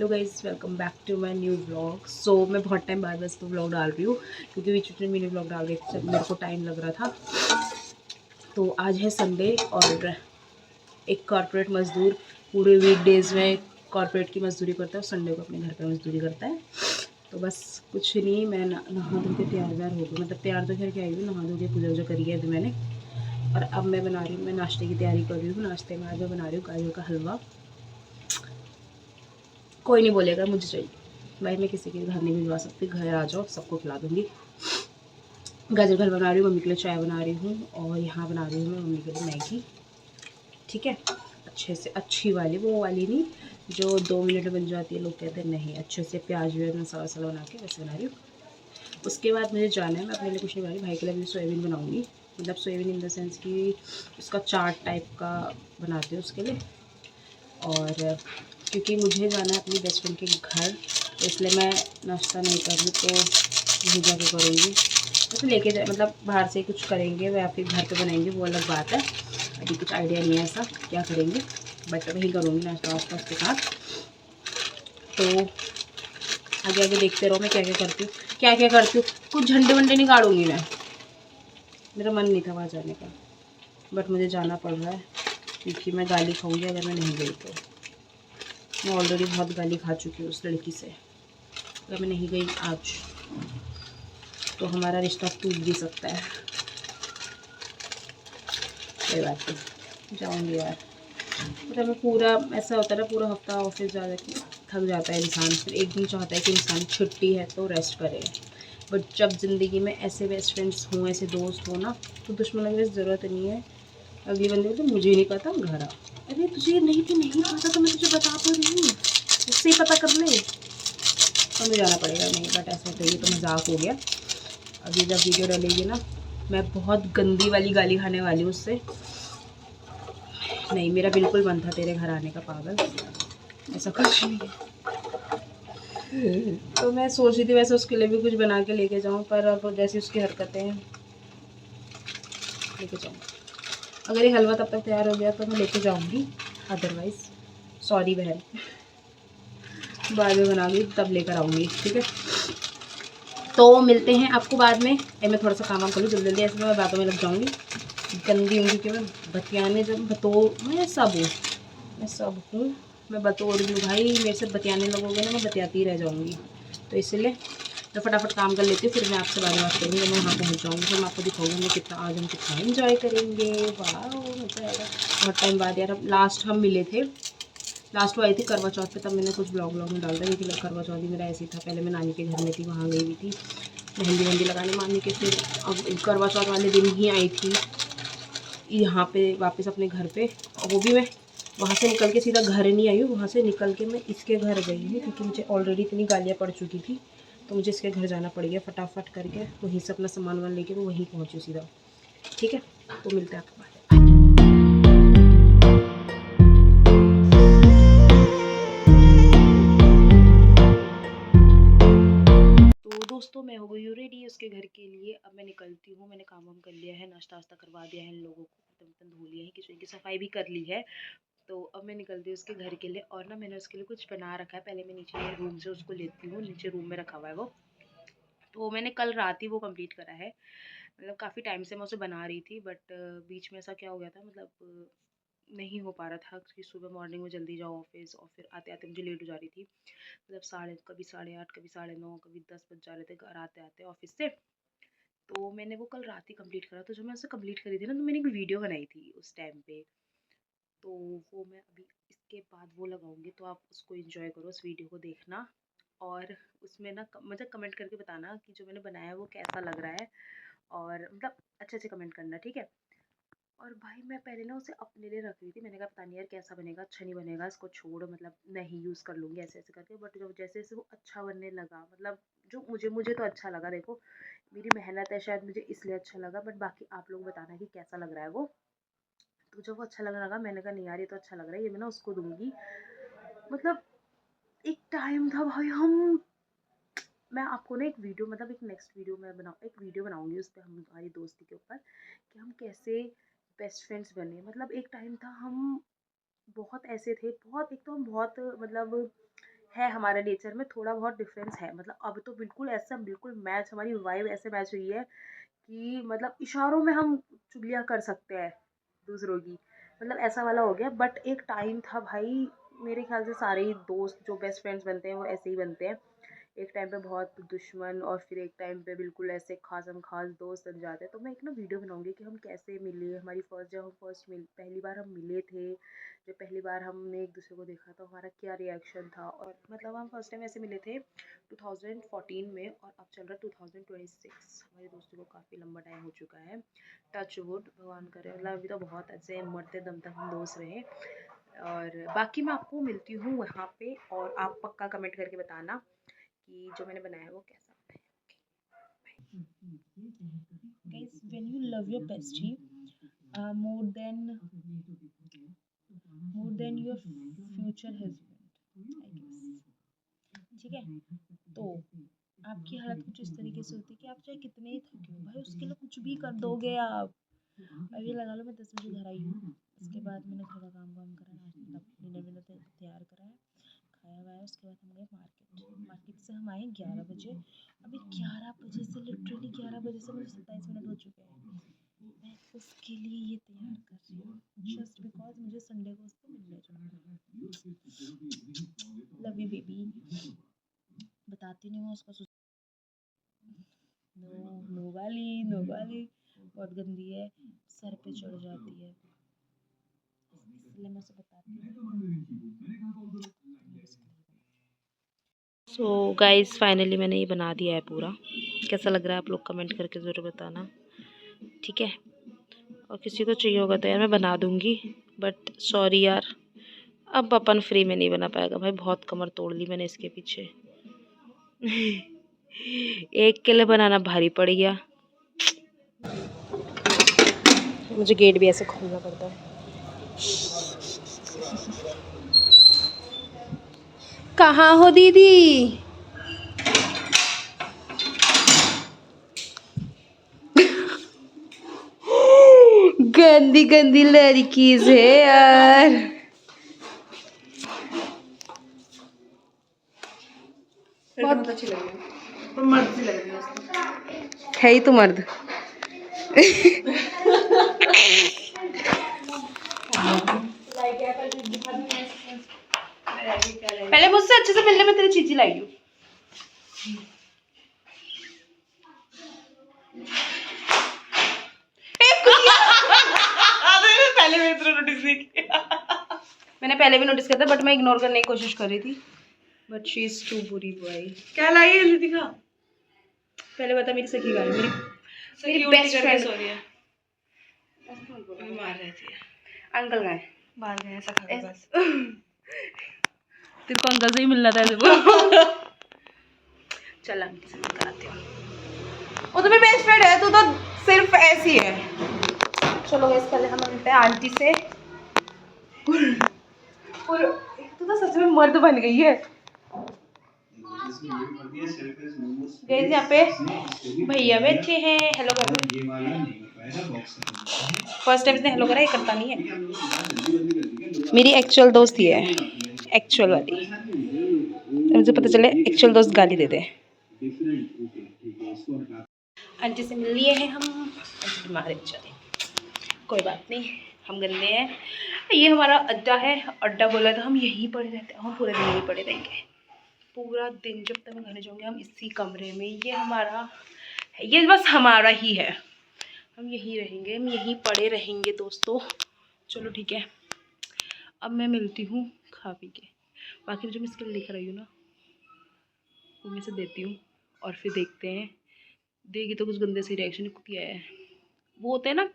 Hello guys, welcome back to my new vlog. मैं बहुत time बाद बस तो व्लॉग डाल रही हूँ क्योंकि बीच में मिनी व्लॉग डाल रही थी जब मेरे को टाइम लग रहा था। तो आज है संडे और एक कॉर्पोरेट मज़दूर पूरे वीकडेज़ में कॉर्पोरेट की मज़दूरी करता है और संडे को अपने घर पे मज़दूरी करता है। तो बस कुछ नहीं, मैं नहा धो के तैयार व्यार हो गई, मतलब तैयार तो खैर क्या आई हूँ, नहा धो के पूजा वूजा करी है अभी मैंने। और अब मैं बना रही हूँ, मैं नाश्ते की तैयारी कर रही हूँ। नाश्ते में आज मैं बना रही हूँ गाजर का हलवा। कोई नहीं बोलेगा मुझे चाहिए भाई, मैं किसी के घर नहीं भिजवा सकती, घर आ जाओ सबको खिला दूँगी। गाजर का हलवा बना रही हूँ, मम्मी के लिए चाय बना रही हूँ और यहाँ बना रही हूँ मैं मम्मी के लिए मैगी। ठीक है, अच्छे से, अच्छी वाली, वो वाली नहीं जो 2 मिनट में बन जाती है, लोग कहते हैं नहीं, अच्छे से प्याज व्याज मसाला वसाला बना के वैसे बना रही हूँ। उसके बाद मुझे जाना है, मैं अपने लिए कुछ नहीं बना रही, भाई के लिए भी सोयाबीन बनाऊँगी, मतलब सोयाबीन इन द सेंस कि उसका चाट टाइप का बनाती हूँ उसके लिए। और क्योंकि मुझे जाना है अपनी बेस्ट फ्रेंड के घर, तो इसलिए मैं नाश्ता नहीं कर रही, तो वहीं जाके करूँगी। वैसे लेके जाए, मतलब बाहर से कुछ करेंगे या फिर घर पे बनाएंगे, वो अलग बात है। अभी कुछ आइडिया नहीं है ऐसा क्या करेंगे, बट वहीं करूँगी नाश्ता वास्ता उसके साथ। तो आगे आगे देखते रहो मैं क्या क्या करती हूँ, क्या क्या करती हूँ। कुछ झंडे वंडे नहीं गाड़ूंगी मैं, मेरा मन नहीं था वहाँ जाने का, बट मुझे जाना पड़ रहा है क्योंकि मैं गाली खाऊंगी अगर मैं नहीं गई तो। मैं ऑलरेडी बहुत गाली खा चुकी हूँ उस लड़की से, अगर मैं नहीं गई आज तो हमारा रिश्ता टूट भी सकता है। कोई बात नहीं, जाऊँगी यार। मतलब मैं पूरा, ऐसा होता है ना, पूरा हफ्ता ऑफिस जा के थक जाता है इंसान, फिर एक दिन चाहता है कि इंसान छुट्टी है तो रेस्ट करे। बट जब ज़िंदगी में ऐसे बेस्ट फ्रेंड्स हों, ऐसे दोस्त हों ना, तो दुश्मनों की ज़रूरत नहीं है। अगली बंदे को तो मुझे नहीं पता, घर आ, अरे तुझे ये नहीं थी, नहीं पता तो मैं तुझे बता तो रही हूँ, उससे ही पता कर ले। तो मुझे जाना पड़ेगा, नहीं बट ऐसा तो ये तो मजाक हो गया। अभी जब वीडियो डलेगी ना, मैं बहुत गंदी वाली गाली खाने वाली हूँ उससे। नहीं, मेरा बिल्कुल मन था तेरे घर आने का पागल, ऐसा कुछ नहीं है। तो मैं सोच रही थी वैसे उसके लिए भी कुछ बना के लेके जाऊँ, पर अब जैसी उसकी हरकतें हैं, लेके जाऊँ। अगर ये हलवा तब तक तैयार हो गया तो मैं लेके जाऊँगी, अदरवाइज़ सॉरी बहन, बाद में बनाऊँगी तब लेकर आऊँगी, ठीक है। तो मिलते हैं आपको बाद में। मैं थोड़ा सा काम कर लूँ जल्दी जल्दी, ऐसे मैं बातों में लग जाऊँगी, गंदी हूँ क्योंकि मैं बतियाने, जब मैं सब हूँ, मैं बतौर भी हूँ भाई, मेरे से बतियाने लगोगे ना मैं बतियाती ही रह जाऊँगी। तो इसलिए मैं फटाफट काम कर लेती हूँ, फिर मैं आपसे बात करूँगी जब मैं वहाँ पहुँच जाऊँगी, फिर मैं आपको दिखाऊँगी मैं कितना, आज हम कितना एंजॉय करेंगे। वाह, मज़ा आएगा। बहुत टाइम बाद यार, लास्ट हम मिले थे, लास्ट वो आई थी करवा चौथ पे, तब मैंने कुछ ब्लॉग में डाल दिया क्योंकि करवा चौथ ही मेरा ऐसे ही था। पहले मैं नानी के घर में थी, वहाँ गई हुई थी मेहंदी वहंदी लगाने मामी के, फिर अब करवा चौथ वाले दिन ही आई थी यहाँ पे वापस अपने घर पे। और वो भी मैं वहाँ से निकल के सीधा घर नहीं आई हूँ, वहाँ से निकल के मैं इसके घर गई हूँ क्योंकि मुझे ऑलरेडी इतनी गालियाँ पड़ चुकी थी, तो मुझे इसके घर जाना पड़ गया फटाफट करके, वहीं से अपना सामान वामान लेके मैं वहीं पहुँची सीधा। ठीक है, तो मिलते हैं आपके बाद। तो दोस्तों मैं हो गई हूँ रेडी उसके घर के लिए, अब मैं निकलती हूँ। मैंने काम वाम कर लिया है, नाश्ता वास्ता करवा दिया है इन लोगों को, बर्तन वर्तन धो लिया है, किचन की सफाई भी कर ली है। तो अब मैं निकलती हूँ उसके घर के लिए, और ना मैंने उसके लिए कुछ बना रखा है, पहले मैं नीचे रूम से उसको लेती हूँ, नीचे रूम में रखा हुआ है वो। तो मैंने कल रात ही वो कंप्लीट करा है, मतलब काफ़ी टाइम से मैं उसे बना रही थी, बट बीच में ऐसा क्या हो गया था, मतलब नहीं हो पा रहा था कि सुबह मॉर्निंग में जल्दी जाओ ऑफिस, और फिर आते आते मुझे लेट हो जा रही थी, मतलब कभी 8:30, कभी 9:30, कभी 10 बज जा रहे थे घर आते आते ऑफिस से। तो मैंने वो कल रात ही कंप्लीट करा, तो जब मैं उसे कंप्लीट करी थी ना, तो मैंने एक वीडियो बनाई थी उस टाइम पे, तो वो मैं अभी इसके बाद वो लगाऊंगी, तो आप उसको एंजॉय करो, उस वीडियो को देखना, और उसमें ना मुझे कमेंट करके बताना कि जो मैंने बनाया है वो कैसा लग रहा है, और मतलब अच्छे से कमेंट करना, ठीक है। और भाई मैं पहले ना उसे अपने लिए रख रही थी, मैंने कहा पता नहीं यार कैसा बनेगा, अच्छा नहीं बनेगा, इसको छोड़, मतलब मैं ही यूज़ कर लूँगी ऐसे ऐसे करके, बट जब जैसे जैसे वो अच्छा बनने लगा, मतलब जो मुझे तो अच्छा लगा, देखो मेरी मेहनत है शायद, मुझे इसलिए अच्छा लगा, बट बाकी आप लोग बताना कि कैसा लग रहा है वो। तो जब वो अच्छा लगने लगा, मैंने कहा नहीं यार ये तो अच्छा लग रहा है, ये मैं ना उसको दूंगी। मतलब एक टाइम था भाई, मैं आपको ना एक वीडियो, मतलब एक नेक्स्ट वीडियो में एक वीडियो बनाऊंगी उस पर, हमारी दोस्ती के ऊपर कि हम कैसे बेस्ट फ्रेंड्स बने। मतलब एक टाइम था हम बहुत ऐसे थे, बहुत, एक तो हम बहुत मतलब है हमारे नेचर में थोड़ा बहुत डिफरेंस है। मतलब अब तो बिल्कुल ऐसा बिल्कुल मैच, हमारी वाइब ऐसे मैच हुई है कि मतलब इशारों में हम चुगलियाँ कर सकते हैं दूसरों की, मतलब ऐसा वाला हो गया। बट एक टाइम था भाई, मेरे ख्याल से सारे ही दोस्त जो बेस्ट फ्रेंड्स बनते हैं वो ऐसे ही बनते हैं। एक टाइम पे बहुत दुश्मन और फिर एक टाइम पे बिल्कुल ऐसे खासम खास दोस्त बन जाते हैं। तो मैं एक ना वीडियो बनाऊंगी कि हम कैसे मिले, हमारी जब हम पहली बार हम मिले थे, जब पहली बार हमने एक दूसरे को देखा तो हमारा क्या रिएक्शन था। और मतलब हम फर्स्ट टाइम ऐसे मिले थे 2014 में और अब चल रहा है 2026। हमारी दोस्ती को काफ़ी लंबा टाइम हो चुका है। टच वुड, भगवान करे मतलब अभी तो बहुत अच्छे मरते दम तक हम दोस्त रहे। और बाकी मैं आपको मिलती हूँ वहाँ पे, और आप पक्का कमेंट करके बताना कि जो मैंने बनाया है वो कैसा है। Guys, when you love your bestie more than your future husband, I guess, ठीक है, तो आपकी हालत कुछ इस तरीके से होती है कि आप चाहे कितने ही थके हो भाई, उसके लिए कुछ भी कर दोगे आप। अभी लगा लो मैं 10 बजे घर आई हूँ, उसके बाद मैंने थोड़ा काम करा, नाश्ता डिनर तैयार करा है, खाया वाया, उसके बाद हम गए मार्केट से हम आए 11 बजे। अभी 11 बजे से लिटरली 11 बजे से मुझे 27 मिनट हो चुके हैं, मैं उसके लिए ये तैयार कर रही हूँ जस्ट बिकॉज मुझे संडे को उससे मिलने जाना है। Love you baby. बताती नहीं हूँ उसका नो गाली बहुत गंदी है, सर पे चढ़ जाती है, इसलिए मैं उसे बताती हूँ। सो गाइस फाइनली मैंने ये बना दिया है पूरा। कैसा लग रहा है आप लोग कमेंट करके ज़रूर बताना, ठीक है। और किसी को चाहिए होगा तो यार मैं बना दूँगी, बट सॉरी यार अब अपन फ्री में नहीं बना पाएगा भाई, बहुत कमर तोड़ ली मैंने इसके पीछे। एक के लिए बनाना भारी पड़ गया, मुझे गेट भी ऐसे खोलना पड़ता है। कहाँ हो दीदी? गंदी गंदी लड़की से यार। बहुत अच्छी लग रही है, मर्द सी लग रही है ही तो मर्द। पहले मुझसे अच्छे से मिलने में तेरी चीजी लाई हूँ। मैंने पहले भी नोटिस किया था बट मैं इग्नोर करने की कोशिश कर रही थी, बट शी इज टू बुरी बॉय। क्या लाई है जल्दी दिखा। पहले बता, मेरी सखी गाय, मेरी बेस्ट फ्रेंड सो रही है, मार रही थी। अंकल गाय बाहर गए सखा के पास। तेरे को अंकल से ही मिलना था ऐसे बोल। चल अंकल से कराती हूँ, वो तो मेरी बेस्ट फ्रेंड है, तू तो सिर्फ ऐसी है। चलो गाइस पहले हम मिलते हैं आंटी से। और तू तो सच में मर्द बन गई है। गाइस यहाँ पे भैया बैठे हैं, हेलो कर दो। फर्स्ट टाइम इसने हेलो करा, ये करता नहीं है। मेरी एक्चुअल दोस्त ही है, एक्चुअल वाली। मुझे पता चले एक्चुअल दोस्त गाली दे दे। आंटी से मिल लिए हैं हम, आंटी बीमार है चले, कोई बात नहीं, हम गंदे हैं। ये हमारा अड्डा है, अड्डा बोला तो हम यहीं पड़े रहते हैं, हम पूरे दिन यहीं पड़े रहेंगे, पूरा दिन जब तक हम घर जाऊँगे हम इसी कमरे में। ये हमारा है, ये बस हमारा ही है, हम यहीं रहेंगे, हम यहीं पड़े रहेंगे दोस्तों। चलो ठीक है, अब मैं मिलती हूँ खा पी के। बाकी जो मैं स्किल लिख रही हूँ ना वो मैं से देती हूँ, और फिर देखते हैं, देगी तो कुछ गंदे से रिएक्शन किया है। वो होते हैं ना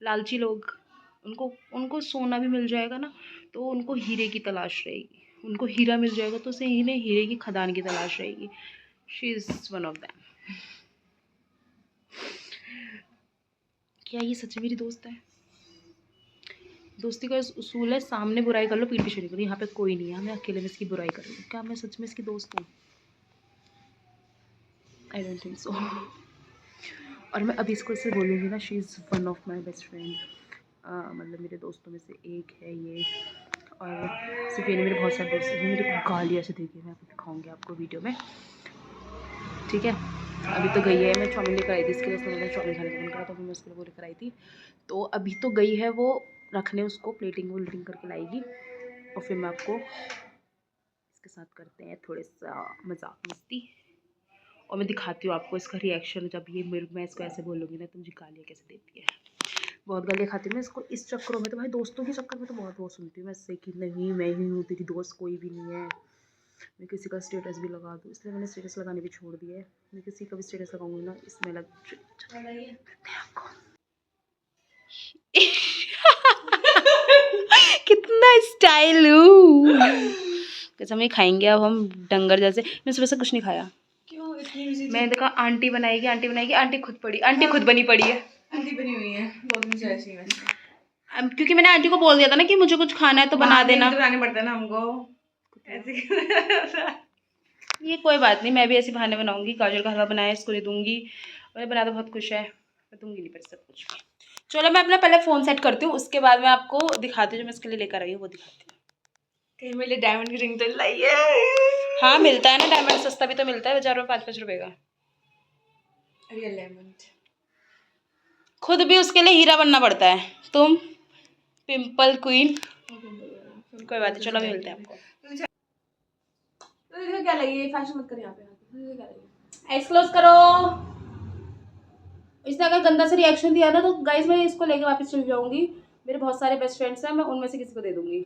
लालची लोग, उनको उनको सोना भी मिल जाएगा ना तो उनको हीरे की तलाश रहेगी, उनको हीरा मिल जाएगा तो उसे इन्हें हीरे की खदान की तलाश रहेगी। She is one of them. क्या ये सच मेरी दोस्त है? दोस्ती का उसूल है, सामने बुराई कर लो पीठ पीछे नहीं करो। यहाँ पे कोई नहीं है, मैं अकेले में इसकी बुराई कर रही हूँ, क्या मैं सच में इसकी दोस्त हूँ? I don't think so. और मैं अभी इसको इससे बोलूँगी ना, she is one of my best friend, मतलब मेरे दोस्तों में से एक है ये, और सिर्फ ये नहीं, मेरे बहुत सारे दोस्त हैं मेरे को गालियाँ से देखिए, मैं आपको दिखाऊंगी आपको वीडियो में, ठीक है। अभी तो गई है, मैं चाउमीन लेकर आई थी इसके लिए, उसने मुझे चाउमीन खाने का मन करा तो फिर मैं उसके लिए वो लेकर आई थी। तो अभी तो गई है वो रखने, उसको प्लेटिंग वोल्टिंग करके लाएगी और फिर मैं आपको इसके साथ करते हैं थोड़े सा मजाक मस्ती और मैं दिखाती हूँ आपको इसका रिएक्शन जब ये मैं इसको ऐसे बोलूँगी ना तो मुझे गालियाँ कैसे देती है। बहुत गालियाँ खाती हूँ मैं इसको इस चक्करों में, तो भाई दोस्तों के चक्कर में तो बहुत बहुत सुनती हूँ मैं इससे कि नहीं मैं ही हूँ तेरी दोस्त, कोई भी नहीं है। मैं किसी का स्टेटस भी लगा दूँ, इसलिए मैंने स्टेटस लगाने भी छोड़ दिया है। मैं किसी का भी स्टेटस लगाऊंगी ना इसमें लग कितना स्टाइल हूँ कैसे हम ये खाएंगे अब हम डंगर जैसे। मैं सुबह से कुछ नहीं खाया, क्यों इतनी मैंने देखा आंटी बनाएगी आंटी बनाएगी, आंटी खुद पड़ी, आंटी खुद बनी पड़ी है, आंटी बनी हुई है 2 दिन से ऐसी वैसे। क्योंकि मैंने आंटी को बोल दिया था ना कि मुझे कुछ खाना है तो बना देना, तो बनाने पड़ता है ना हमको ऐसे ये कोई बात नहीं, मैं भी ऐसे बहाने बनाऊंगी। काजल का हलवा बनाया, इसको नहीं दूंगी, मैंने बना तो बहुत खुश है, मैं दूंगी नहीं पर सब कुछ। चलो मैं अपना पहले फ़ोन सेट करती हूँ, उसके बाद मैं आपको दिखाती हूँ जो मैं इसके लिए लेकर आई हूँ वो दिखाती हूँ। कहीं मेरे लिए डायमंड की रिंग तो लाई है। हाँ मिलता है ना डायमंड, सस्ता भी तो मिलता है बाजार में 5-5 रुपए का। रियल डायमंड खुद भी उसके लिए हीरा बनना पड़ता है। तुम पिंपल क्वीन, कोई बात नहीं, चलो अभी मिलते हैं आपको। तो क्या लगी, फैशन मत कर यहाँ पे, क्या लगी, आइस क्लोज करो। इसने अगर गंदा से रिएक्शन दिया ना तो गाइज मैं इसको लेके वापस चली जाऊंगी। मेरे बहुत सारे बेस्ट फ्रेंड्स हैं, मैं उनमें से किसी को दे दूंगी,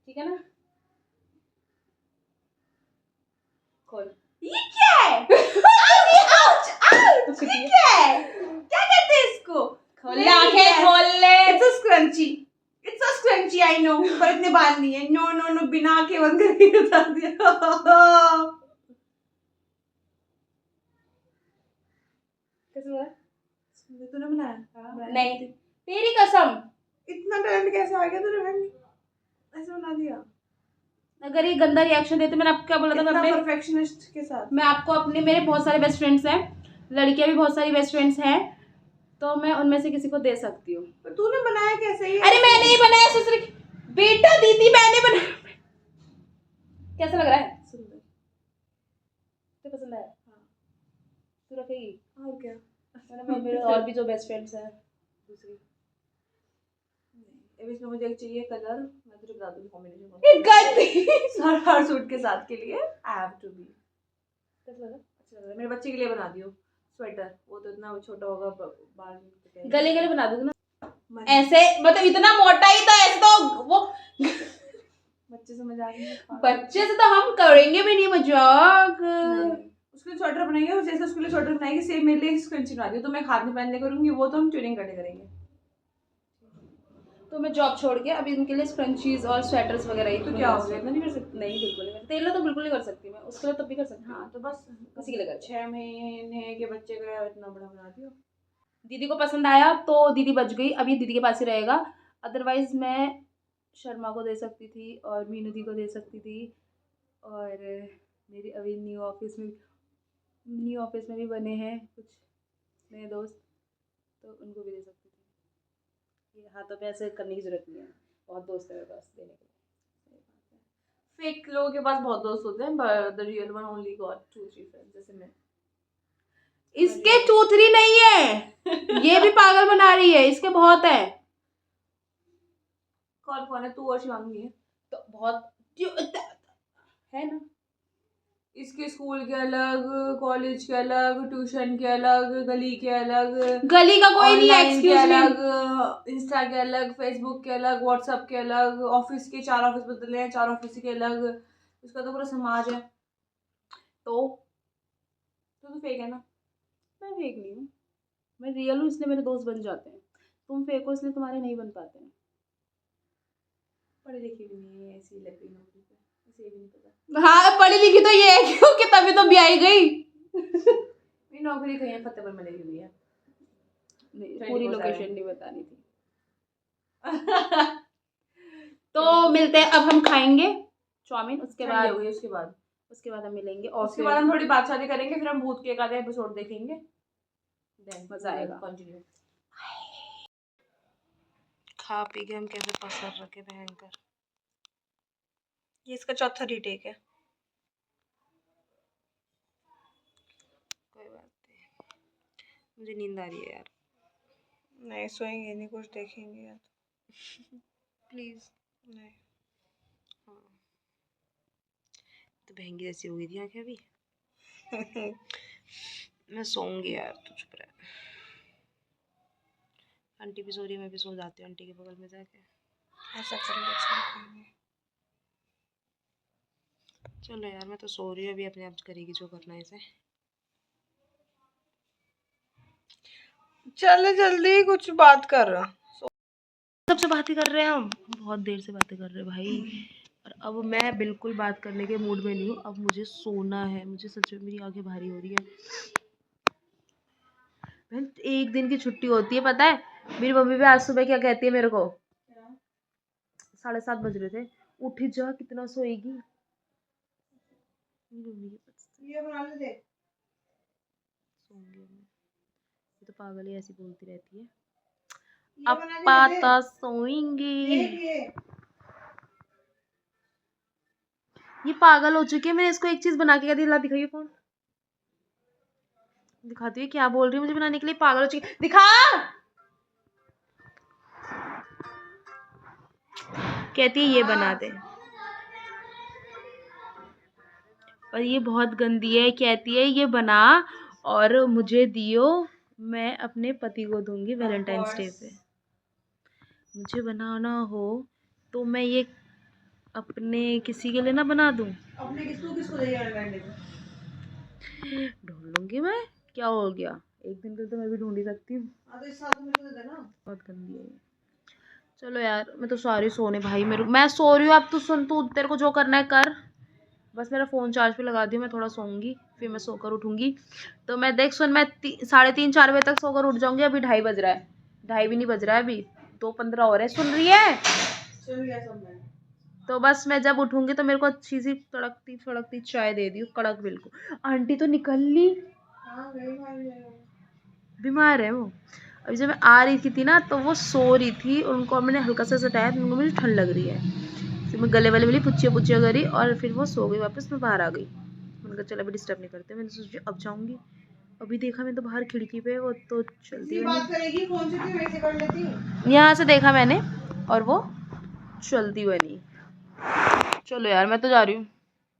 ठीक है ना। खोल, ये क्या है आउच आउच ये क्या है, क्या कहते हैं इसको, खोल ले आंखें खोल ले। It's a scrunchie, it's a scrunchie I know, पर इतने बाल नहीं है। नो नो नो, बिना आंखें बंद करके बता दिया। कैसे हुआ, तूने बनाया? नहीं, तेरी कसम, इतना टैलेंट कैसे आ गया तुझे बहन, ऐसे बना दिया। अगर ये गंदा रिएक्शन देते, मैंने आपको क्या बोला था, मैं अपने परफेक्शनिस्ट के साथ, मैं आपको अपने, मेरे बहुत सारे बेस्ट फ्रेंड्स हैं, लड़कियां भी बहुत सारी बेस्ट फ्रेंड्स हैं, तो मैं उनमें से किसी को दे सकती हूँ। पर तूने बनाया कैसे ये? अरे मैंने ही बनाया ससुर की बेटा, दीदी मैंने बनाया। कैसा लग रहा है? सुंदर, तो पसंद आया? हाँ, तू रखेगी और क्या। मेरे और भी जो बेस्ट फ्रेंड्स हैं दूसरी, इसमें मुझे एक चाहिए कलर, मैं तुझे बता दूंगी कॉम्बिनेशन हर सूट के साथ के लिए। आई हैव टू बी, कैसा लगा? अच्छा लग रहा है। मेरे बच्चे के लिए बना दियो स्वेटर, वो तो इतना छोटा होगा, बाल गले गले बना दूंगी ना ऐसे, मतलब इतना मोटा ही तो, ऐसे तो वो बच्चे समझ आ गए, बच्चे से तो हम करेंगे भी नहीं मजाक। उसके लिए स्वेटर बनाएंगे और जैसे उसके लिए स्वेटर बनाएंगे सेम मेरे लिए स्क्रंची बना दियो, तो मैं हाथ में पहनने करूंगी, वो तो हम ट्यूनिंग करके करेंगे। तो मैं जॉब छोड़ के अभी उनके लिए स्क्रंचीज और स्वेटर्स वगैरह ही, तो क्या हो गया, इतना नहीं कर सकती? नहीं बिल्कुल नहीं, तेरे लिए तो बिल्कुल नहीं कर सकती मैं, उसके लिए तब भी कर सकती हूँ। हाँ तो बस उसी के लिए कर, 6 महीने के बच्चे का इतना बड़ा बना दियो। दीदी को पसंद आया तो दीदी बच गई, अभी दीदी के पास ही रहेगा। अदरवाइज मैं शर्मा को दे सकती थी और मीनू दी को दे सकती थी, और मेरी अभी न्यू ऑफिस में भी बने हैं कुछ नए दोस्त, तो उनको भी दे सकती थी। ये हाथों पे ऐसे करने की जरूरत नहीं है, बहुत दोस्त है मेरे पास देने के लिए। फेक लोगों के पास बहुत दोस्त होते हैं, but the real one only got 2-3 friends, जैसे मैं। इसके 2-3 नहीं है ये भी पागल बना रही है, इसके बहुत है। कौन कौन है? तू और शिवांगी है तो बहुत है ना। इसके स्कूल के अलग, कॉलेज के अलग, ट्यूशन के अलग, गली के अलग, गली का कोई नहीं है, एक्सक्यूज मी, अलग इंस्टा के अलग, फेसबुक के अलग, व्हाट्सएप के अलग, ऑफिस के 4 ऑफिस बदले हैं, 4 ऑफिस के अलग, उसका तो पूरा समाज है। तो फेक है ना। मैं फेक नहीं हूँ, मैं रियल हूँ, इसलिए मेरे दोस्त बन जाते हैं। तुम फेक हो इसलिए तुम्हारे नहीं बन पाते हैं। पढ़ी लिखी भी नहीं है, ऐसी लग रही नौकरी पे, इसे भी नहीं पता। हाँ पढ़ी लिखी तो ये है क्योंकि तभी तो ब्याई गई। मेरी नौकरी कहीं है, फतेहपुर में लगी हुई है। नहीं पूरी लोकेशन नहीं बतानी थी। तो मिलते हैं, अब हम खाएंगे चाउमीन, उसके बाद उसके बाद हम मिलेंगे और उसके बाद हम थोड़ी बात शादी करेंगे, फिर हम भूत के एक आधे एपिसोड देखेंगे, मजा आएगा। कंटिन्यू खा पी के हम कैसे पसर रखे भयंकर। ये इसका चौथा रीटेक है। कोई बात नहीं, मुझे नींद आ रही है यार। नहीं सोएंगे नहीं, कुछ देखेंगे यार। प्लीज नहीं। हाँ, तो बहंगी जैसी हो गई थी आंखें अभी। मैं सोऊंगी यार, तू चुप रह। आंटी भी सो रही है, मैं भी सो जाती हूँ आंटी के बगल में जाके। ऐसा कर लो, चलो कोई नहीं। चलो यार, मैं तो सो रही हूँ, अभी अपने आप करेगी जो करना है इसे। चल जल्दी कुछ बात कर। सबसे बातें कर रहे हैं हम बहुत देर से बातें कर रहे हैं भाई। और अब मैं बिल्कुल बात करने के मूड में नहीं हूँ, अब मुझे सोना है। मुझे सच में मेरी आंखें भारी हो रही है। बहन, एक दिन की छुट्टी होती है पता है। मेरी मम्मी भी आज सुबह क्या कहती है मेरे को, 7:30 बज रहे थे, उठ जा कितना सोएगी। ये बना ले दे। सोऊंगी अब मैं। ये तो पागल ही ऐसी बोलती रहती है, अपा तो सोएंगी। ये पागल हो चुकी है। मैंने इसको एक चीज बना के क्या दिला, दिखाइए फोन, दिखाती है क्या बोल रही है मुझे बनाने के लिए। पागल हो चुकी है, दिखा। कहती है ये बना दे, और ये बहुत गंदी है। कहती है ये बना और मुझे दियो, मैं अपने पति को दूंगी वैलेंटाइंस डे पे। मुझे बनाना हो तो मैं ये अपने किसी के लिए ना बना दूं। अपने किसको देगा वैलेंटाइन को? ढूंढ लूंगी मैं, क्या हो गया, एक दिन के लिए तो मैं भी ढूंढ ही सकती हूँ। तो इस साल तो मेरे को दे देना। बहुत गंदी है ये। चलो यार, मैं तो सॉरी सोने भाई, मेरे मैं सो रही हूँ। अब तू सुन, तू तेरे को जो करना है कर। बस मेरा फ़ोन चार्ज पे लगा दियो, मैं थोड़ा सोऊंगी, फिर मैं सोकर उठूंगी। तो मैं देख सुन, मैं 3:30-4 बजे तक सोकर उठ जाऊंगी। अभी 2:30 बज रहा है, 2:30 भी नहीं बज रहा है अभी, 2:15 हो रहे हैं। सुन रही है? सुन लिया सब मैंने। तो बस मैं जब उठूंगी तो मेरे को अच्छी सी तड़कती फड़कती चाय दे दियो, कड़क बिल्कुल। आंटी तो निकल ली, हाँ गई बीमार है वो। अभी जब मैं आ रही थी ना तो वो सो रही थी, उनको मैंने हल्का सा सटाया तो उनको मुझे ठंड लग रही है। फिर मैं गले वाले मिली, पुच्चिया पुच्चिया करी और फिर वो सो गई वापस। मैं बाहर आ गई, मैंने कहा चल अभी डिस्टर्ब नहीं करते। मैंने सोचा अब जाऊंगी। अभी देखा मैं तो बाहर खिड़की पे, वो तो चलती बात करेगी फोन से, मैं से कर लेती। यहाँ से देखा मैंने और वो चलती बनी। चलो यार, मैं तो जा रही हूँ,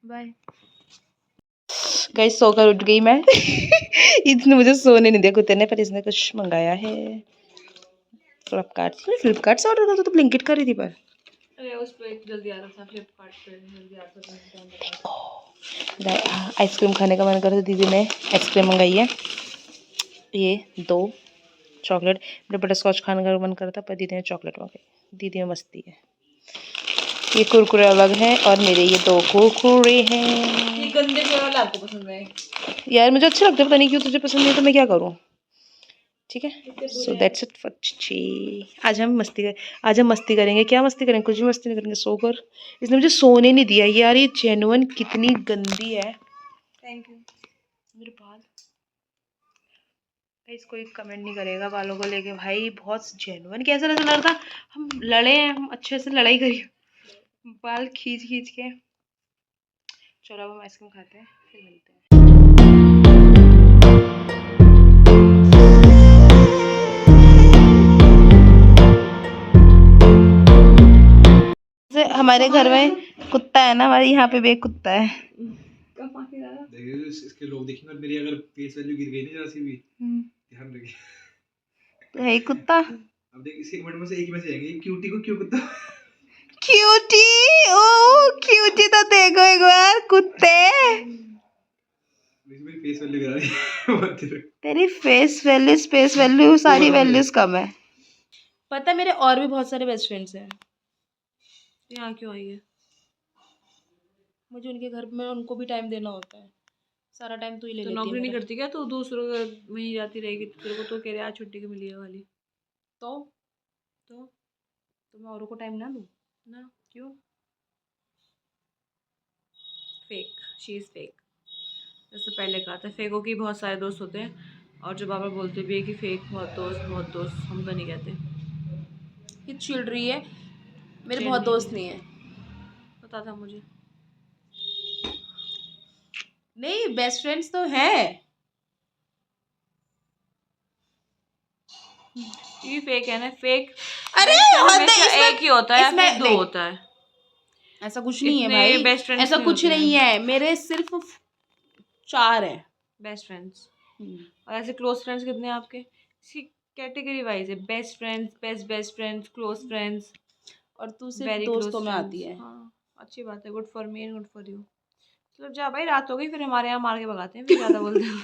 बाय। गाइस, सोकर उठ गई मैं। इसने मुझे सोने नहीं दिया कुत्ते ने, पर इसने कुछ मंगाया है फ्लिपकार्ट से ऑर्डर करता तो ब्लिंकिट कर रही थी पर। अरे उस पे जल्दी आ रहा था, फ्लिपकार्ट पे जल्दी आता था। आइसक्रीम खाने का मन कर रहा था, दीदी ने आइसक्रीम मंगाई है। ये 2 चॉकलेट, मेरा बटर स्कॉच खाने का मन कर रहा था पर दीदी ने चॉकलेट मंगाई। दीदी में मस्ती है। ये कुरकुरे अलग हैं और मेरे ये 2 कुरकुरे हैं। ये गंदे फ्लेवर आपको पसंद है यार मुझे अच्छे लगते हैं, पता नहीं क्यों, तुझे पसंद नहीं तो मैं क्या करूँ। ठीक है, so that's it for today. आज हम मस्ती करेंगे। क्या मस्ती करेंगे? कुछ भी मस्ती नहीं करेंगे, सोकर। इसने मुझे सोने नहीं दिया यार, ये जेन्युइन कितनी गंदी है। Thank you. मेरे बाल, गाइस कोई कमेंट नहीं करेगा बालों को लेके भाई, बहुत जेन्युइन। कैसा लग रहा था, हम लड़े हैं, हम अच्छे से लड़ाई करी, बाल खींच खींच के। चलो अब हम आइसक्रीम खाते हैं, फिर मिलते हैं। हमारे घर में कुत्ता है ना, हमारे यहाँ पे भी एक कुत्ता है। इसके लोग देखेंगे और मेरी अगर फेस वैल्यू गिर गई ना जरा सी भी, ध्यान रखिए। तो है ही कुत्ता। अब देख, इसके कमेंट में से एक मैसेज आएंगे, क्यूटी को क्यों कुत्ता। क्यूटी, ओ क्यूटी तो देखो एक बार, कुत्ते। मेरी फेस वैल्यू गिरा रही है। तेरी फेस वैल्यू, स्पेस वैल्यू, सारी वैल्यूज कम है। पता है मेरे और भी बहुत सारे बेस्ट फ्रेंड्स हैं। यहाँ क्यों आई है? मुझे उनके घर में उनको भी टाइम देना होता है, सारा टाइम तू ही ले लेती है। नौकरी नहीं मेरा। करती क्या? तो दूसरों के में ही जाती रहेगी, तेरे को तो कह रहे आज छुट्टी की मिली है वाली। तो मैं औरों को टाइम ना दूँ ना क्यों? Fake, she is fake. जैसे पहले कहा था, फेकों की बहुत सारे दोस्त होते हैं, और जो बाबा बोलते भी है कि फेक बहुत दोस्त, हम तो नहीं कहते। ये चिढ़ रही है, मेरे चिढ़ बहुत नहीं दोस्त है, नहीं है। पता था मुझे। नहीं, बेस्ट फ्रेंड्स तो है। ये फेक है ना, फेक। अरे बेस्ट फ्रेंड हद है, हमेशा इसमें एक ही होता है या इसमें फिर दो देख, होता है? ऐसा कुछ नहीं है इतने भाई, बेस्ट फ्रेंड्स ऐसा नहीं कुछ होते नहीं हैं है, मेरे सिर्फ 4 हैं। Best friends. हम्म, और ऐसे क्लोज फ्रेंड्स कितने हैं आपके? इसकी कैटेगरी वाइज है, best friends, best best friends, close friends, और तू सिर्फ वेरी क्लोज दोस्तों में आती फ्रेंड्स। है। हाँ, अच्छी बात है, good for me and good for you. चलो जा भाई, रात हो गई, फिर हमारे यहाँ मार के भगाते हैं, फिर ज़्यादा बोलते हैं।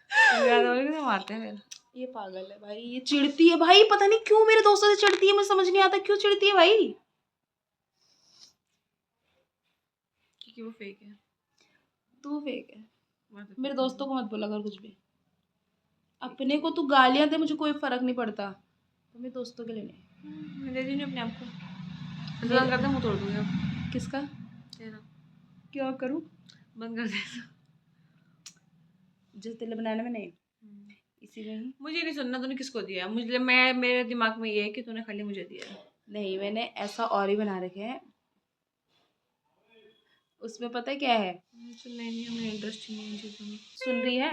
फिर ज़्यादा बोलेंगे तो मारते हैं फिर। ये पागल है भाई, ये चिढ़ती है भाई, पता नहीं क्यों मेरे दोस्तों से चिढ़ती है, मुझे समझ नहीं आता क्यों चिढ़ती है भाई। क्योंकि वो फेक है। तू फेक है। मैं तो मेरे fake दोस्तों हूँ। को मत बोला कर कुछ भी। अपने को तू गालियां दे, मुझे कोई फर्क नहीं पड़ता, तो मेरे दोस्तों के लिए नहीं। मैं दे दी नहीं अपने आप को। ऐसे मेरे- बंद कर दे, मुँह तोड़ दूंगी अब किसका? तेरा। क्या करूं? बंद कर दे। जिस तेल बनाने में नहीं, इसी में ही। मुझे नहीं सुनना तूने किसको दिया है। मुझे मैं मेरे दिमाग में ये है कि तूने खाली मुझे दिया है। नहीं, मैंने ऐसा और ही बना रखे हैं, उसमें पता है क्या है? सुनना ही नहीं, हमें इंटरेस्ट ही नहीं है इन चीज़ों में। सुन रही है?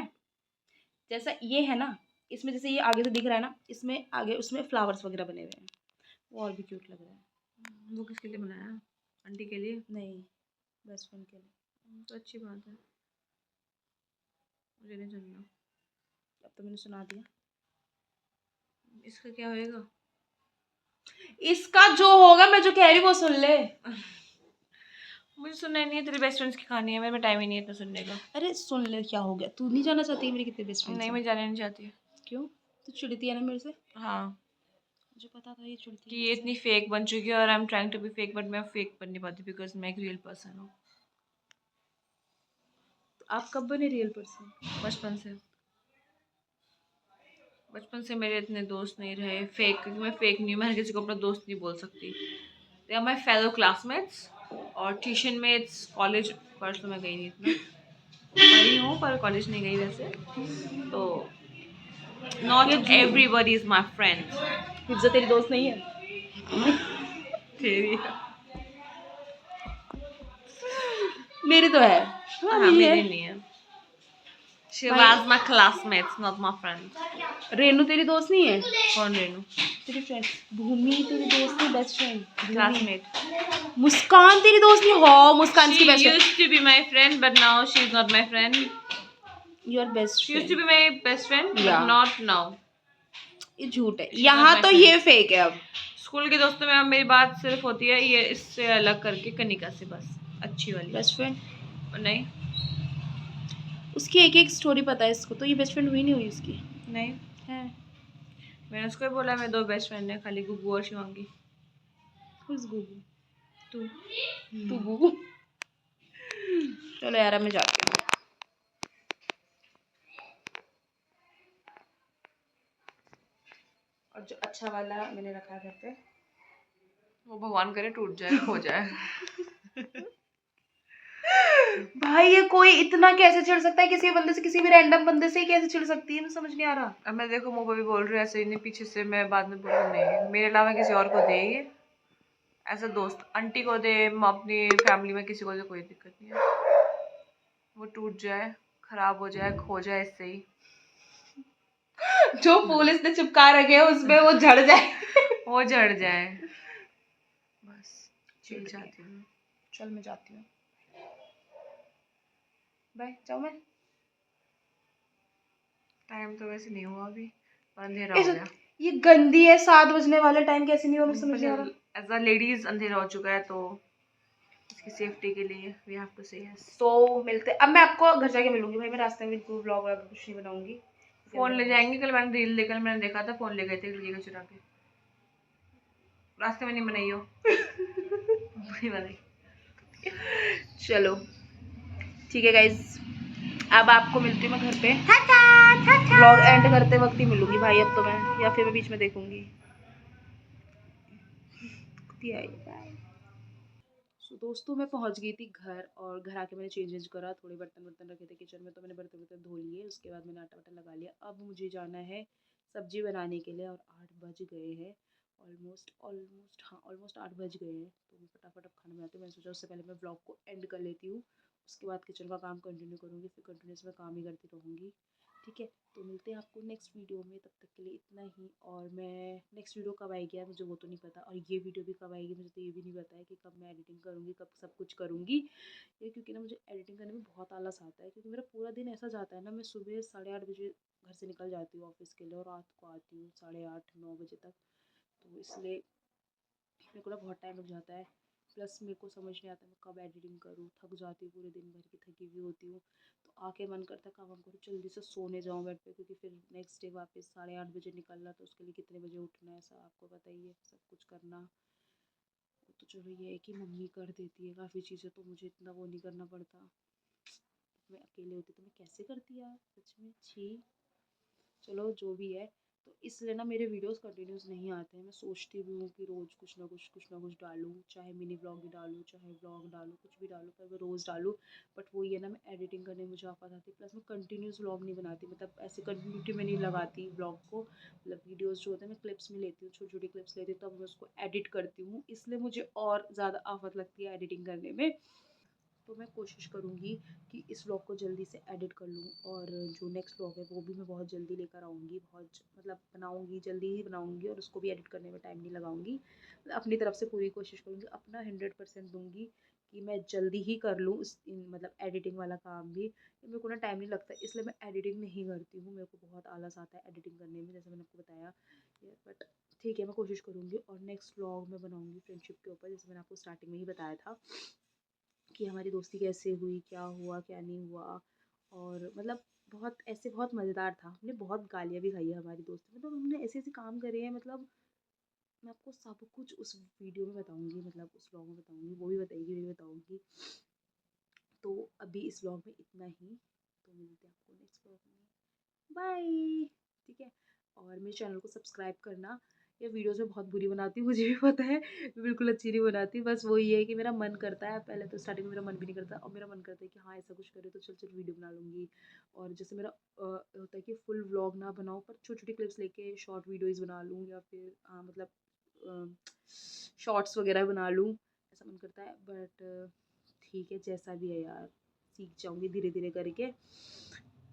जैसा ये है ना, इसमें जैसे ये आगे से दिख रहा है ना, इसमें आगे उसमें फ्लावर्स वगैरह बने हुए हैं, वो और भी क्यूट लग रहा है। वो किसके लिए बनाया? आंटी के लिए? नहीं, बेस्ट फ्रेंड के लिए। तो अच्छी बात है, मुझे नहीं सुनना। अब तो मैंने सुना दिया। इसका क्या होएगा? इसका जो होगा, मैं जो कह रही हूँ वो सुन ले। मुझे सुनना ही नहीं है, तेरी बेस्ट फ्रेंड्स की कहानी है, मेरे में टाइम ही नहीं है इतना सुनने का। अरे सुन ले, क्या हो गया? तू नहीं जाना चाहती मेरी कितने बेस्ट फ्रेंड्स नहीं, हैं? मैं जाने नहीं चाहती। क्यों? तू चिढ़ती है ना मेरे से, हाँ, मुझे पता था ये चिढ़ती कि है ये मेरे इतनी से। फेक बन चुकी है और I am trying to be fake, but मैं फेक बन नहीं पाती बिकॉज मैं एक रियल पर्सन हूँ। तो आप कब बने रियल पर्सन? बचपन से। बचपन से मेरे इतने दोस्त नहीं रहे फेक, क्योंकि मैं फेक नहीं हूँ, मैं हर किसी को अपना दोस्त नहीं बोल सकती। They are my fellow classmates और ट्यूशन मेट्स। कॉलेज पर तो मैं गई नहीं इतना, पढ़ी हूँ पर कॉलेज नहीं गई वैसे तो। Not everybody is my friend. Hifza तेरी दोस्त नहीं है? तेरी? मेरी तो है। हाँ, मेरी मेरी है। नहीं है। She was my classmates, not my friend. Renu तेरी दोस्त नहीं है? कौन रेनू? तेरी फ्रेंड भूमि तेरी दोस्त नहीं, बेस्ट फ्रेंड Classmate. मुस्कान तेरी दोस्त नहीं हो? मुस्कान She की best friend. used to be my friend, but now she is not my friend. Your best She used to friend. be my best friend, Yeah. but not now. ये झूठ है, She's यहाँ not my तो friend. ये fake है। अब school के दोस्तों में अब मेरी बात सिर्फ होती है ये इससे अलग करके, कनिका से, बस अच्छी वाली। बेस्ट फ्रेंड और नहीं उसकी एक एक स्टोरी पता है इसको, तो ये बेस्ट फ्रेंड हुई नहीं हुई उसकी? नहीं, है। मैंने उसको ही बोला मेरे 2 बेस्ट फ्रेंड है, खाली गुग्गू और शिवांगी। Who's गुगु? तू। तू गुगु? चलो यार, अब मैं जाती हूँ। और जो अच्छा वाला मैंने रखा है घर पे, वो भगवान करे टूट जाए, खो जाए। भाई ये कोई इतना कैसे चिढ़ सकता है किसी बंदे से, किसी भी रैंडम बंदे से ही कैसे चिढ़ सकती है, मुझे समझ नहीं आ रहा। अब मैं देखो मुँह पे भी बोल रही हूँ ऐसे ही, नहीं पीछे से मैं बाद में बोलूँ नहीं, मेरे अलावा किसी और को दे ये ऐसा दोस्त, आंटी को दे, अपनी फैमिली में किसी को दे, कोई दिक्कत नहीं है। वो टूट जाए, खराब हो जाए, खो जाए, इससे ही। जो फूल इसने चिपका रखे हैं उसमें वो झड़ जाए। वो झड़ जाए, बस यही चाहती हूँ। चल मैं जाती हूँ, बाय। जाऊँ मैं? टाइम तो वैसे नहीं हुआ अभी, पर अंधेरा हो गया। ये गंदी है, 7 बजने वाले, टाइम कैसे नहीं हुआ मुझे समझ नहीं आ रहा। एज अ लेडीज अंधेरा हो चुका है, तो इसकी सेफ्टी के लिए वी हैव टू से यस। तो मिलते, अब मैं आपको घर जाके मिलूंगी भाई, मैं रास्ते में बिल्कुल व्लॉग वगैरह कुछ नहीं बनाऊंगी। फोन ले जाएंगे, कल मैंने रील देखा, मैंने देखा था फोन ले गए थे लड़की का चुरा के, रास्ते में नहीं बनाई हो। नहीं बनाई। चलो ठीक है गाइज, अब आपको मिलती हूँ मैं घर पे, व्लॉग एंड करते वक्त ही मिलूंगी भाई अब तो मैं, या फिर मैं बीच में देखूंगी। सो दोस्तों, मैं पहुंच गई थी घर, और घर आके मैंने चेंज करा, थोड़े बर्तन वर्तन रखे थे किचन में, तो मैंने बर्तन वर्तन धो लिए, उसके बाद मैंने आटा वाटा लगा लिया। अब मुझे जाना है सब्जी बनाने के लिए, और 8 बज गए हैं ऑलमोस्ट 8 बज गए हैं, तो मैं फटाफट अब खाना बनाती हूँ। मैंने सोचा उससे पहले मैं व्लॉग को एंड कर लेती हूँ, उसके बाद किचन का काम कंटिन्यू करूँगी, फिर कंटिन्यूस मैं काम ही करती रहूँगी। ठीक है, तो मिलते हैं आपको नेक्स्ट वीडियो में, तब तक के लिए इतना ही। और मैं नेक्स्ट वीडियो कब आएगी यार मुझे वो तो नहीं पता, और ये वीडियो भी कब आएगी मुझे तो ये भी नहीं पता है कि कब मैं एडिटिंग करूँगी, कब सब कुछ करूँगी। ये क्योंकि ना मुझे एडिटिंग करने में बहुत आलस आता है, क्योंकि मेरा पूरा दिन ऐसा जाता है ना, मैं सुबह 8:30 बजे घर से निकल जाती हूँ ऑफिस के लिए, और रात को आती हूँ 8:30-9 बजे तक। तो इसलिए मेरे को ना बहुत टाइम लग जाता है। प्लस मेरे को समझ नहीं आता मैं कब एडिटिंग करूँ, थक जाती हूँ, पूरे दिन भर की थकी हुई होती हूँ। तो आके मन करता है काम वाम करूँ, जल्दी से सोने जाऊँ बेड पे, क्योंकि फिर नेक्स्ट डे वापस 8:30 बजे निकलना, तो उसके लिए कितने बजे उठना है सब आपको पता ही है, सब कुछ करना। तो चलो ये है कि मम्मी कर देती है काफ़ी चीज़ें, तो मुझे इतना वो नहीं करना पड़ता। मैं अकेले होती तो मैं कैसे करती यार, सच में छी। चलो जो भी है, तो इसलिए ना मेरे वीडियोस कंटिन्यूस नहीं आते हैं। मैं सोचती भी हूँ कि रोज़ कुछ ना कुछ डालूँ, चाहे मिनी ब्लॉग ही डालूँ, चाहे ब्लॉग डालूँ, कुछ भी डालूँ, पर मैं रोज़ डालूँ। बट वो ये ना, मैं एडिटिंग करने में मुझे आफत आती है, प्लस मैं कंटिन्यूस व्लॉग नहीं बनाती, मतलब ऐसे कंटिन्यूटी में नहीं लगाती ब्लॉग को। मतलब वीडियोज़ जो होते हैं मैं क्लिप्स में लेती हूँ, छोटी छोटी क्लिप्स लेती हूँ, तब मैं उसको एडिट करती हूँ, इसलिए मुझे और ज़्यादा आफत लगती है एडिटिंग करने में। तो मैं कोशिश करूँगी कि इस व्लॉग को जल्दी से एडिट कर लूँ, और जो नेक्स्ट व्लॉग है वो भी मैं बहुत जल्दी लेकर आऊँगी, बहुत मतलब बनाऊँगी, जल्दी ही बनाऊँगी, और उसको भी एडिट करने में टाइम नहीं लगाऊँगी। मतलब अपनी तरफ से पूरी कोशिश करूँगी, अपना 100% दूँगी कि मैं जल्दी ही कर लूँ मतलब एडिटिंग वाला काम भी। मेरे को ना टाइम नहीं लगता, इसलिए मैं एडिटिंग नहीं करती हूँ, मेरे को बहुत आलस आता है एडिटिंग करने में, जैसे मैंने आपको बताया। बट ठीक है, मैं कोशिश करूँगी, और नेक्स्ट व्लॉग मैं बनाऊँगी फ्रेंडशिप के ऊपर, जैसे मैंने आपको स्टार्टिंग में ही बताया था कि हमारी दोस्ती कैसे हुई, क्या हुआ, क्या नहीं हुआ। और मतलब बहुत ऐसे बहुत मज़ेदार था, हमने बहुत गालियाँ भी खाई है हमारी दोस्ती में, मतलब हमने ऐसे-ऐसे काम करे हैं, मतलब मैं आपको सब कुछ उस वीडियो में बताऊँगी, मतलब उस व्लॉग में बताऊँगी, वो भी बताएगी, मैं भी बताऊँगी। तो अभी इस व्लॉग में इतना ही, तो मिलते हैं आपको नेक्स्ट व्लॉग में। बाय। ठीक है, और मेरे चैनल को सब्सक्राइब करना। ये वीडियोज़ मैं बहुत बुरी बनाती हूँ, मुझे भी पता है, मैं बिल्कुल अच्छी नहीं बनाती, बस वो ये है कि मेरा मन करता है, पहले तो स्टार्टिंग में मेरा मन भी नहीं करता, और मेरा मन करता है कि हाँ ऐसा कुछ करे तो चल चल वीडियो बना लूँगी। और जैसे मेरा होता है कि फुल व्लॉग ना बनाऊँ, पर छोटी छोटी क्लिप्स लेके शॉर्ट वीडियोज़ बना लूँ, या फिर हाँ मतलब शॉर्ट्स वगैरह बना लूँ, ऐसा मन करता है। बट ठीक है, जैसा भी है यार, सीख जाऊँगी धीरे धीरे करके।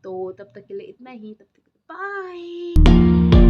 तो तब तक के लिए इतना ही, तब तक बाय।